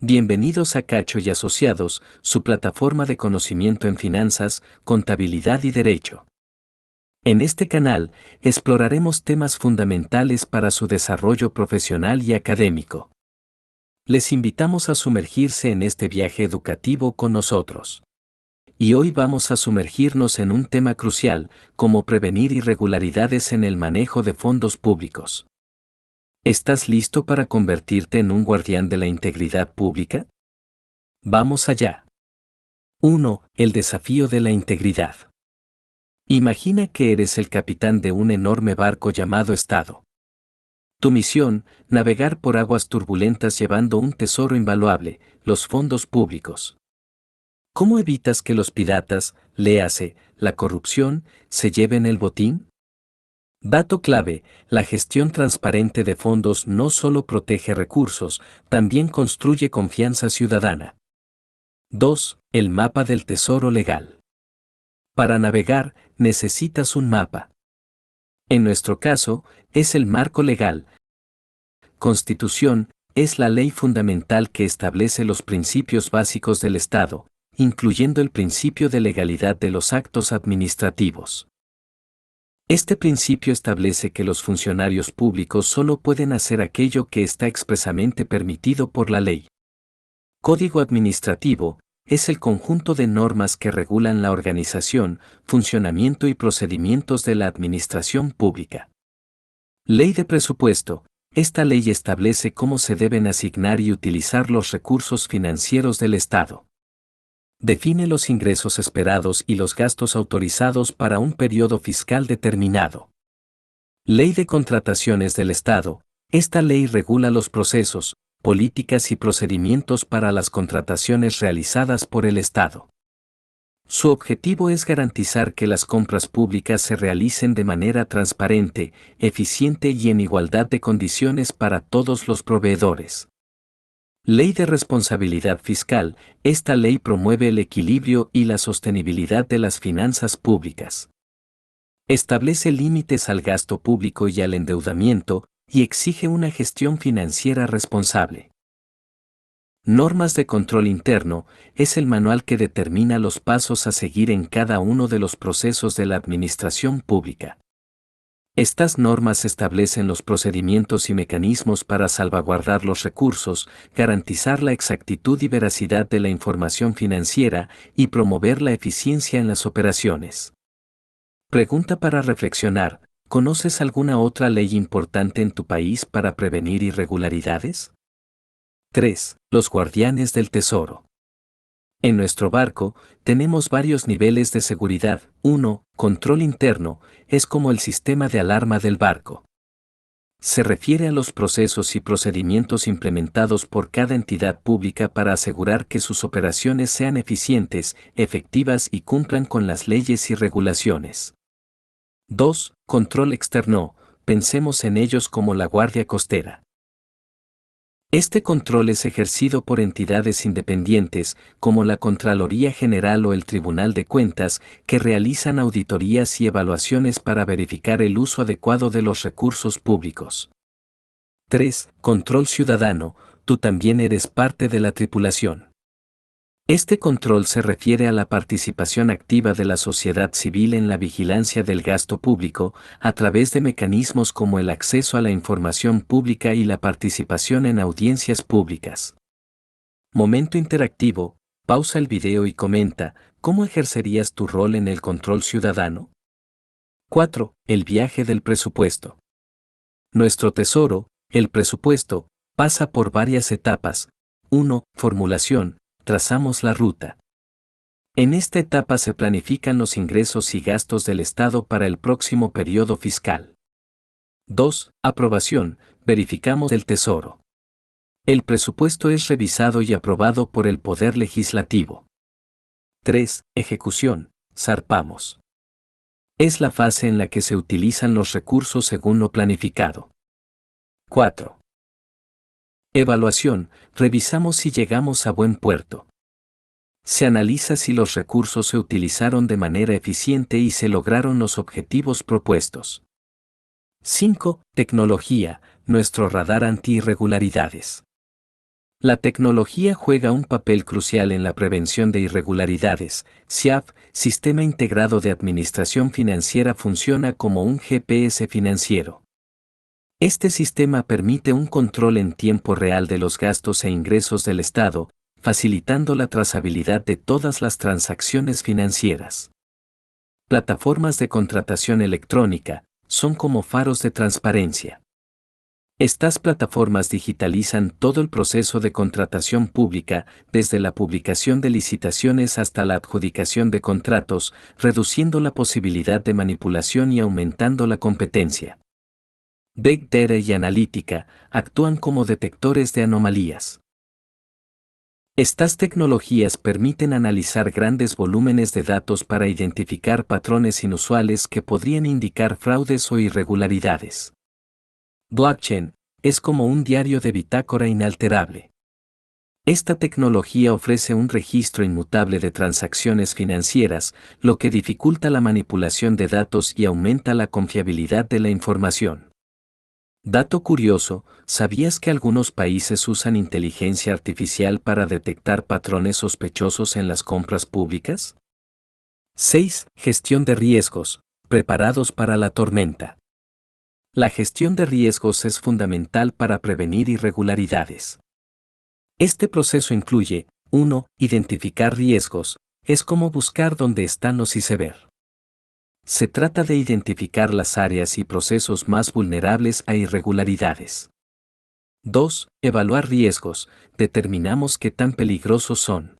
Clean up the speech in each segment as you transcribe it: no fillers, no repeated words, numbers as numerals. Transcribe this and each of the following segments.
Bienvenidos a Cacho y Asociados, su plataforma de conocimiento en finanzas, contabilidad y derecho. En este canal, exploraremos temas fundamentales para su desarrollo profesional y académico. Les invitamos a sumergirse en este viaje educativo con nosotros. Y hoy vamos a sumergirnos en un tema crucial, como prevenir irregularidades en el manejo de fondos públicos. ¿Estás listo para convertirte en un guardián de la integridad pública? Vamos allá. 1. El desafío de la integridad. Imagina que eres el capitán de un enorme barco llamado Estado. Tu misión, navegar por aguas turbulentas llevando un tesoro invaluable, los fondos públicos. ¿Cómo evitas que los piratas, léase, la corrupción, se lleven el botín? Dato clave, la gestión transparente de fondos no solo protege recursos, también construye confianza ciudadana. 2. El mapa del tesoro legal. Para navegar, necesitas un mapa. En nuestro caso, es el marco legal. Constitución, es la ley fundamental que establece los principios básicos del Estado, incluyendo el principio de legalidad de los actos administrativos. Este principio establece que los funcionarios públicos solo pueden hacer aquello que está expresamente permitido por la ley. Código administrativo es el conjunto de normas que regulan la organización, funcionamiento y procedimientos de la administración pública. Ley de presupuesto. Esta ley establece cómo se deben asignar y utilizar los recursos financieros del Estado. Define los ingresos esperados y los gastos autorizados para un periodo fiscal determinado. Ley de contrataciones del Estado. Esta ley regula los procesos, políticas y procedimientos para las contrataciones realizadas por el Estado. Su objetivo es garantizar que las compras públicas se realicen de manera transparente, eficiente y en igualdad de condiciones para todos los proveedores. Ley de responsabilidad fiscal. Esta ley promueve el equilibrio y la sostenibilidad de las finanzas públicas. Establece límites al gasto público y al endeudamiento, y exige una gestión financiera responsable. Normas de control interno. Es el manual que determina los pasos a seguir en cada uno de los procesos de la administración pública. Estas normas establecen los procedimientos y mecanismos para salvaguardar los recursos, garantizar la exactitud y veracidad de la información financiera y promover la eficiencia en las operaciones. Pregunta para reflexionar: ¿conoces alguna otra ley importante en tu país para prevenir irregularidades? 3. Los guardianes del tesoro. En nuestro barco, tenemos varios niveles de seguridad. 1. Control interno, es como el sistema de alarma del barco. Se refiere a los procesos y procedimientos implementados por cada entidad pública para asegurar que sus operaciones sean eficientes, efectivas y cumplan con las leyes y regulaciones. 2. Control externo, pensemos en ellos como la Guardia Costera. Este control es ejercido por entidades independientes, como la Contraloría General o el Tribunal de Cuentas, que realizan auditorías y evaluaciones para verificar el uso adecuado de los recursos públicos. 3. Control ciudadano, tú también eres parte de la tripulación. Este control se refiere a la participación activa de la sociedad civil en la vigilancia del gasto público, a través de mecanismos como el acceso a la información pública y la participación en audiencias públicas. Momento interactivo, pausa el video y comenta: ¿cómo ejercerías tu rol en el control ciudadano? 4. El viaje del presupuesto. Nuestro tesoro, el presupuesto, pasa por varias etapas. 1. Formulación. Trazamos la ruta. En esta etapa se planifican los ingresos y gastos del Estado para el próximo periodo fiscal. 2. Aprobación. Verificamos el tesoro. El presupuesto es revisado y aprobado por el Poder Legislativo. 3. Ejecución. Zarpamos. Es la fase en la que se utilizan los recursos según lo planificado. 4. Evaluación. Revisamos si llegamos a buen puerto. Se analiza si los recursos se utilizaron de manera eficiente y se lograron los objetivos propuestos. 5. Tecnología. Nuestro radar anti-irregularidades. La tecnología juega un papel crucial en la prevención de irregularidades. SIAF, Sistema Integrado de Administración Financiera, funciona como un GPS financiero. Este sistema permite un control en tiempo real de los gastos e ingresos del Estado, facilitando la trazabilidad de todas las transacciones financieras. Plataformas de contratación electrónica son como faros de transparencia. Estas plataformas digitalizan todo el proceso de contratación pública, desde la publicación de licitaciones hasta la adjudicación de contratos, reduciendo la posibilidad de manipulación y aumentando la competencia. Big Data y analítica actúan como detectores de anomalías. Estas tecnologías permiten analizar grandes volúmenes de datos para identificar patrones inusuales que podrían indicar fraudes o irregularidades. Blockchain es como un diario de bitácora inalterable. Esta tecnología ofrece un registro inmutable de transacciones financieras, lo que dificulta la manipulación de datos y aumenta la confiabilidad de la información. Dato curioso, ¿sabías que algunos países usan inteligencia artificial para detectar patrones sospechosos en las compras públicas? 6. Gestión de riesgos, preparados para la tormenta. La gestión de riesgos es fundamental para prevenir irregularidades. Este proceso incluye: 1. Identificar riesgos, es como buscar dónde están los iceberg. Se trata de identificar las áreas y procesos más vulnerables a irregularidades. 2. Evaluar riesgos, determinamos qué tan peligrosos son.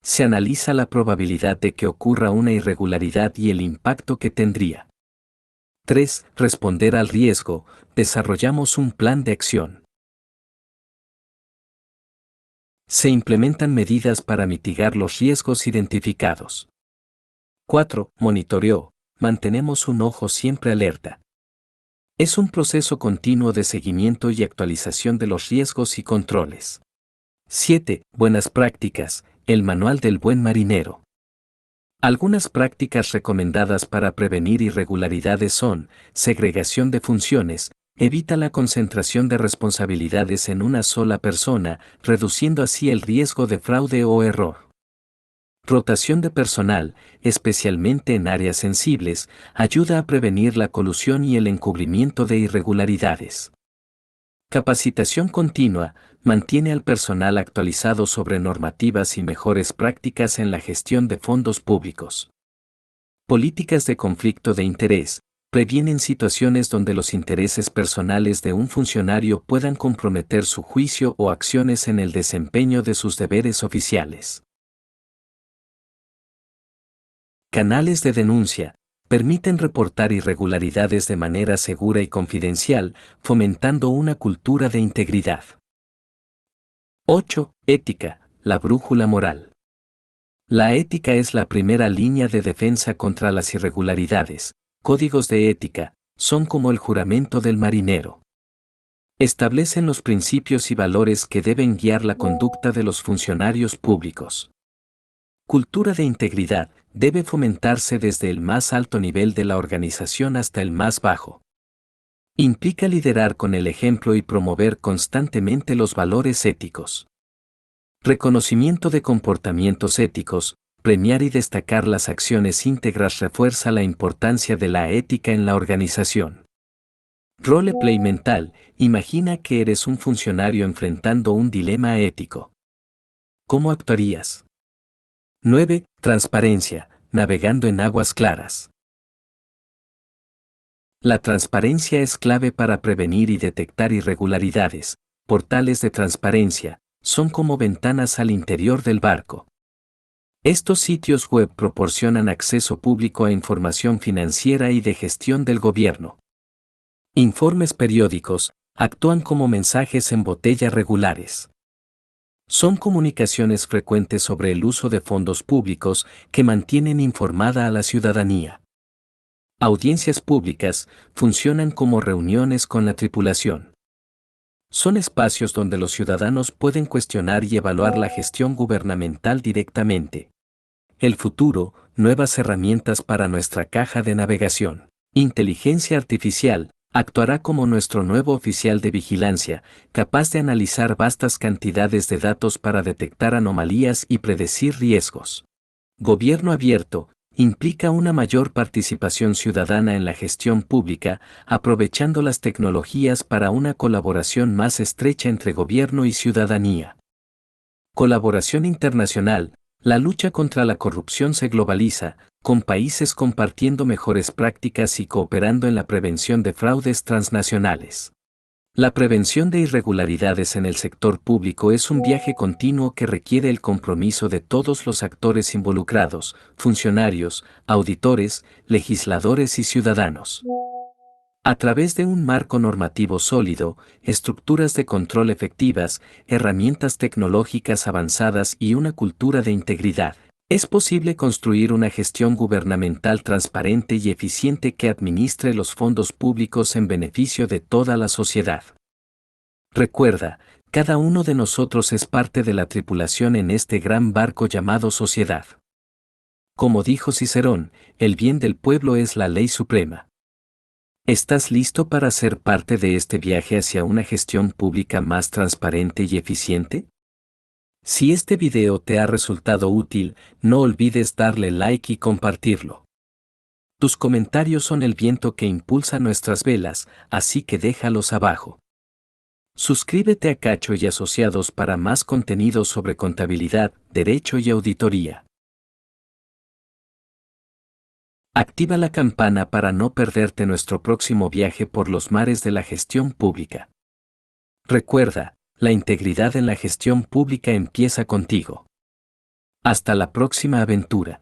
Se analiza la probabilidad de que ocurra una irregularidad y el impacto que tendría. 3. Responder al riesgo, desarrollamos un plan de acción. Se implementan medidas para mitigar los riesgos identificados. 4. Monitoreo, mantenemos un ojo siempre alerta. Es un proceso continuo de seguimiento y actualización de los riesgos y controles. 7. Buenas prácticas, el manual del buen marinero. Algunas prácticas recomendadas para prevenir irregularidades son: segregación de funciones, evita la concentración de responsabilidades en una sola persona, reduciendo así el riesgo de fraude o error. Rotación de personal, especialmente en áreas sensibles, ayuda a prevenir la colusión y el encubrimiento de irregularidades. Capacitación continua, mantiene al personal actualizado sobre normativas y mejores prácticas en la gestión de fondos públicos. Políticas de conflicto de interés, previenen situaciones donde los intereses personales de un funcionario puedan comprometer su juicio o acciones en el desempeño de sus deberes oficiales. Canales de denuncia, permiten reportar irregularidades de manera segura y confidencial, fomentando una cultura de integridad. 8. Ética, la brújula moral. La ética es la primera línea de defensa contra las irregularidades. Códigos de ética son como el juramento del marinero. Establecen los principios y valores que deben guiar la conducta de los funcionarios públicos. Cultura de integridad debe fomentarse desde el más alto nivel de la organización hasta el más bajo. Implica liderar con el ejemplo y promover constantemente los valores éticos. Reconocimiento de comportamientos éticos, premiar y destacar las acciones íntegras refuerza la importancia de la ética en la organización. Roleplay mental, imagina que eres un funcionario enfrentando un dilema ético. ¿Cómo actuarías? 9. Transparencia, navegando en aguas claras. La transparencia es clave para prevenir y detectar irregularidades. Portales de transparencia son como ventanas al interior del barco. Estos sitios web proporcionan acceso público a información financiera y de gestión del gobierno. Informes periódicos actúan como mensajes en botella regulares. Son comunicaciones frecuentes sobre el uso de fondos públicos que mantienen informada a la ciudadanía. Audiencias públicas funcionan como reuniones con la tripulación. Son espacios donde los ciudadanos pueden cuestionar y evaluar la gestión gubernamental directamente. El futuro, nuevas herramientas para nuestra caja de navegación. Inteligencia artificial, Actuará como nuestro nuevo oficial de vigilancia, capaz de analizar vastas cantidades de datos para detectar anomalías y predecir riesgos. Gobierno abierto implica una mayor participación ciudadana en la gestión pública, aprovechando las tecnologías para una colaboración más estrecha entre gobierno y ciudadanía. Colaboración internacional. La lucha contra la corrupción se globaliza, con países compartiendo mejores prácticas y cooperando en la prevención de fraudes transnacionales. La prevención de irregularidades en el sector público es un viaje continuo que requiere el compromiso de todos los actores involucrados, funcionarios, auditores, legisladores y ciudadanos. A través de un marco normativo sólido, estructuras de control efectivas, herramientas tecnológicas avanzadas y una cultura de integridad, es posible construir una gestión gubernamental transparente y eficiente que administre los fondos públicos en beneficio de toda la sociedad. Recuerda, cada uno de nosotros es parte de la tripulación en este gran barco llamado sociedad. Como dijo Cicerón, el bien del pueblo es la ley suprema. ¿Estás listo para ser parte de este viaje hacia una gestión pública más transparente y eficiente? Si este video te ha resultado útil, no olvides darle like y compartirlo. Tus comentarios son el viento que impulsa nuestras velas, así que déjalos abajo. Suscríbete a Cacho y Asociados para más contenido sobre contabilidad, derecho y auditoría. Activa la campana para no perderte nuestro próximo viaje por los mares de la gestión pública. Recuerda, la integridad en la gestión pública empieza contigo. Hasta la próxima aventura.